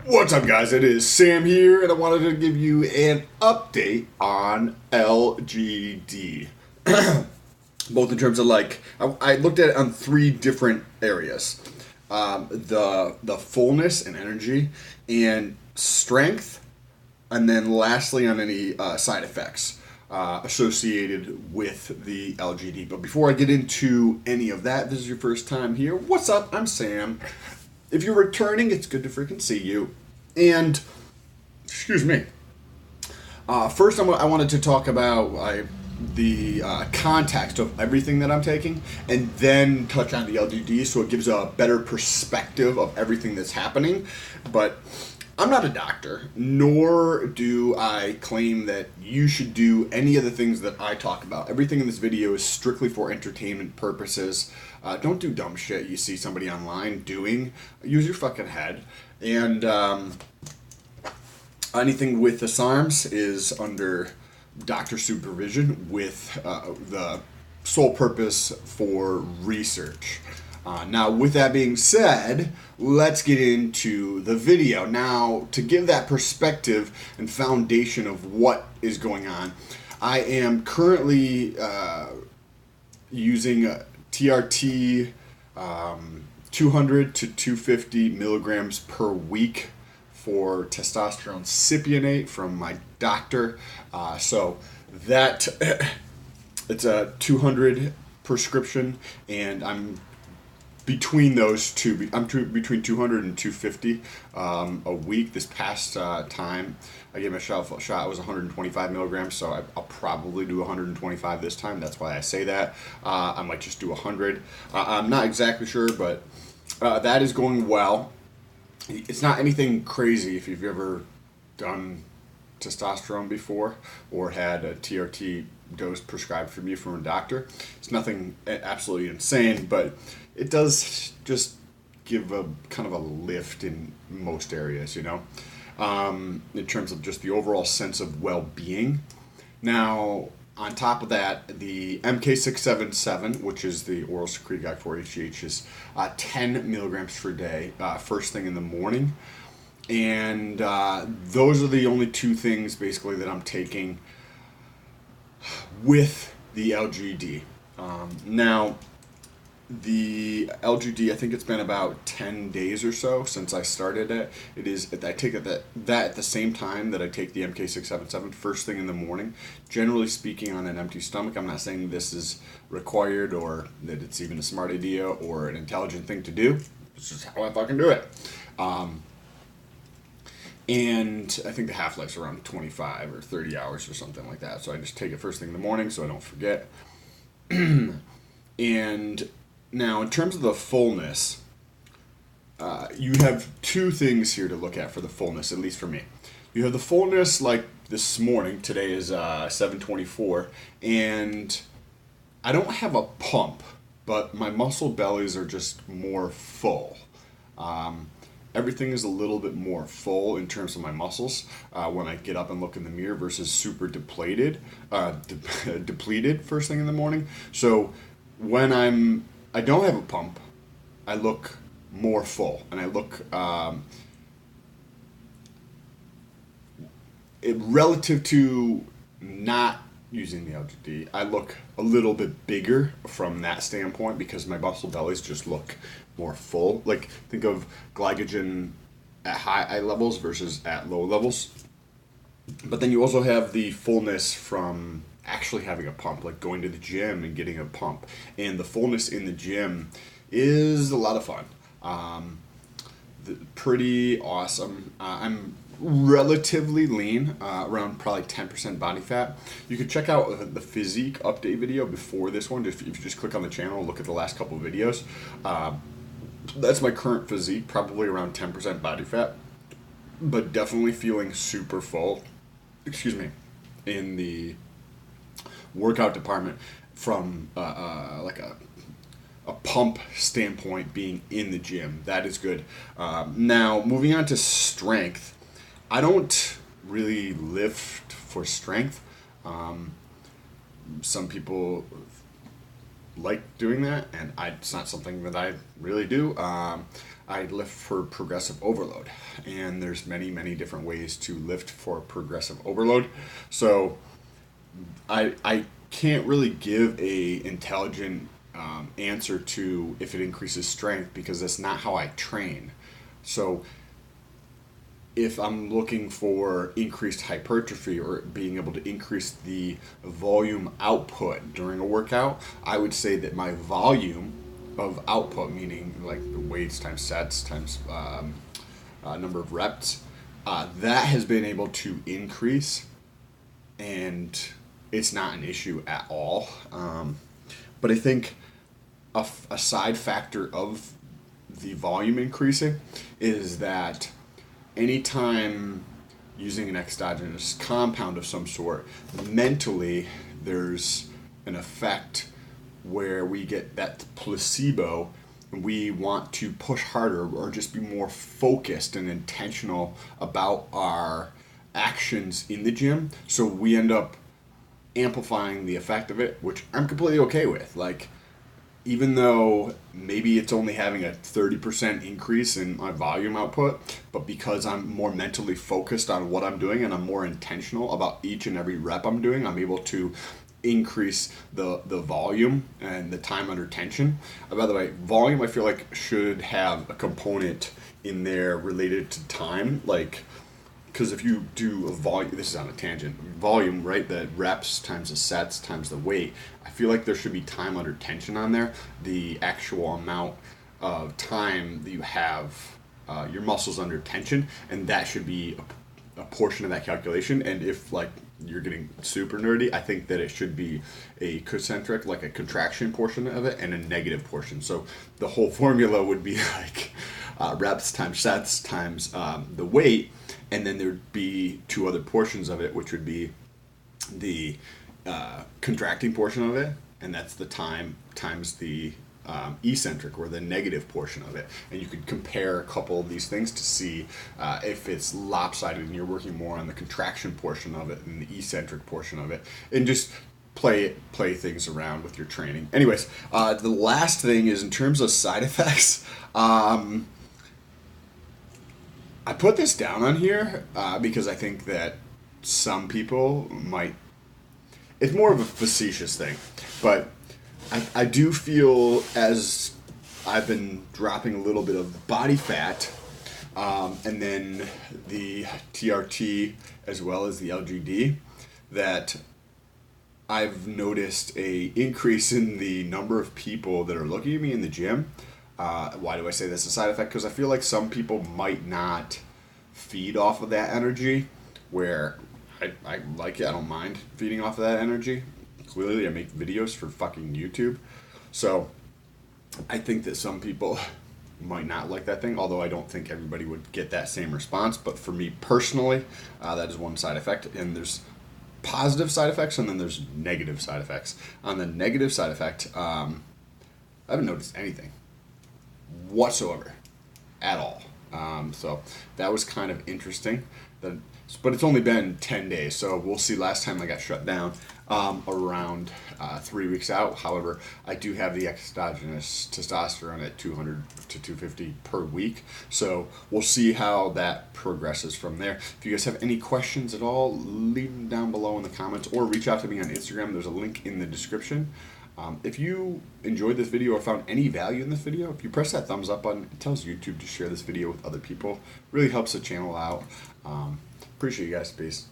What's up, guys? It is Sam here, and I wanted to give you an update on LGD. Both in terms of I looked at it on three different areas: the fullness and energy, and strength, and then lastly on any side effects associated with the LGD. But before I get into any of that, this is your first time here. What's up? I'm Sam. If you're returning, it's good to freaking see you. And, excuse me. First, I wanted to talk about the context of everything that I'm taking, and then touch on the LGD so it gives a better perspective of everything that's happening. But I'm not a doctor, nor do I claim that you should do any of the things that I talk about. Everything in this video is strictly for entertainment purposes. Don't do dumb shit you see somebody online doing. Use your fucking head. And anything with the SARMs is under doctor supervision with the sole purpose for research. Now, with that being said, let's get into the video. Now, to give that perspective and foundation of what is going on, I am currently using TRT 200 to 250 milligrams per week for testosterone cypionate from my doctor. So that it's a 200 prescription, and I'm between those two. I'm between 200 and 250 a week. This past time, I gave myself a shot. It was 125 milligrams, so I'll probably do 125 this time. That's why I say that. I might just do 100. I'm not exactly sure, but that is going well. It's not anything crazy if you've ever done testosterone before or had a TRT dose prescribed from you from a doctor. It's nothing absolutely insane, but it does just give a kind of a lift in most areas, in terms of just the overall sense of well-being. Now, on top of that, the MK677, which is the oral secretagogue for HGH, is 10 milligrams per day, first thing in the morning. And those are the only two things basically that I'm taking with the LGD. Now, the LGD, I think it's been about 10 days or so since I started it. I take it that at the same time that I take the MK677, first thing in the morning. Generally speaking, on an empty stomach. I'm not saying this is required or that it's even a smart idea or an intelligent thing to do. It's just how I fucking do it. And I think the half-life's around 25 or 30 hours or something like that. So I just take it first thing in the morning so I don't forget. And now, in terms of the fullness, you have two things here to look at for the fullness, at least for me. You have the fullness like this morning. Today is 7:24, and I don't have a pump, but my muscle bellies are just more full. Everything is a little bit more full in terms of my muscles when I get up and look in the mirror versus super depleted first thing in the morning. So when I don't have a pump, I look more full, and I look relative to not using the LGD, I look a little bit bigger from that standpoint because my muscle bellies just look more full. Like, think of glycogen at high levels versus at low levels. But then you also have the fullness from actually having a pump, like going to the gym and getting a pump. And the fullness in the gym is a lot of fun. Pretty awesome. I'm relatively lean, around probably 10% body fat. You can check out the physique update video before this one. If you just click on the channel and look at the last couple of videos. That's my current physique, probably around 10% body fat, but definitely feeling super full. In the workout department from like a pump standpoint, being in the gym. That is good. Now, moving on to strength. I don't really lift for strength. Some people like doing that, and it's not something that I really do. I lift for progressive overload, and there's many different ways to lift for progressive overload. So I can't really give a intelligent answer to if it increases strength, because that's not how I train. So if I'm looking for increased hypertrophy or being able to increase the volume output during a workout, I would say that my volume of output, meaning like the weights times sets times number of reps, that has been able to increase, and it's not an issue at all. But I think a side factor of the volume increasing is that anytime using an exogenous compound of some sort, mentally there's an effect where we get that placebo and we want to push harder or just be more focused and intentional about our actions in the gym. So we end up amplifying the effect of it, which I'm completely okay with. Like, even though maybe it's only having a 30% increase in my volume output, but because I'm more mentally focused on what I'm doing and I'm more intentional about each and every rep I'm doing, I'm able to increase the volume and the time under tension. By the way, volume I feel like should have a component in there related to time, like, because if you do a volume, this is on a tangent, volume, right, the reps times the sets times the weight, I feel like there should be time under tension on there, the actual amount of time that you have your muscles under tension, and that should be a portion of that calculation. And if, like, you're getting super nerdy, I think that it should be a concentric, like a contraction portion of it, and a negative portion. So the whole formula would be like reps times sets times the weight, and then there'd be two other portions of it, which would be the contracting portion of it, and that's the time times the eccentric, or the negative portion of it. And you could compare a couple of these things to see if it's lopsided and you're working more on the contraction portion of it than the eccentric portion of it, and just play things around with your training. Anyways, the last thing is in terms of side effects. I put this down on here because I think that some people might, it's more of a facetious thing, but I do feel, as I've been dropping a little bit of body fat, and then the TRT as well as the LGD, that I've noticed a increase in the number of people that are looking at me in the gym. Why do I say that's a side effect? Because I feel like some people might not feed off of that energy, where I like it. I don't mind feeding off of that energy. Clearly, I make videos for fucking YouTube. So I think that some people might not like that thing, although I don't think everybody would get that same response. But for me personally, that is one side effect. And there's positive side effects, and then there's negative side effects. On the negative side effect, I haven't noticed anything whatsoever at all. So that was kind of interesting. But it's only been 10 days, so we'll see. Last time I got shut down around 3 weeks out. However, I do have the exogenous testosterone at 200 to 250 per week, so we'll see how that progresses from there. If you guys have any questions at all, leave them down below in the comments, or reach out to me on Instagram. There's a link in the description. If you enjoyed this video or found any value in this video, if you press that thumbs up button, it tells YouTube to share this video with other people. Really helps the channel out. Appreciate you guys. Peace.